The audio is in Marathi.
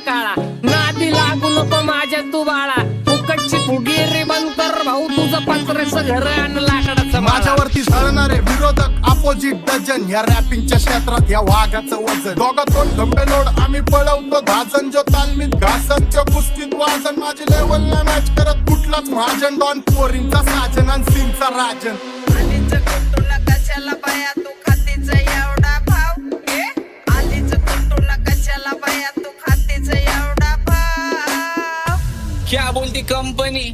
काळा, नादी लागू नको माझ्या तू बाळा, फुकटची फुगीरी बंद कर भाऊ, तुझं पत्र्याचं घर आणि लाकडाचं माळा. माझ्यावरती झळणारे विरोधक अपोजिट डझन, या रॅपिंगच्या क्षेत्रात या वाघाचं वजन. दोघातून खंबे लोड आम्ही पळवतो धाजन, जो तालमीत घासन जो कुस्तीत वाजन. माझी लेवल ना मॅच करत कुठलाच महाजन, डॉन पोरींचा साजन आणि सीनचा राजन. आलीच कुटून कशाला बाया तू खातीच एवढा भाव, आलीच कुटून कशाला बाया तू खातीच एवढा भाव. क्या बोलती कंपनी,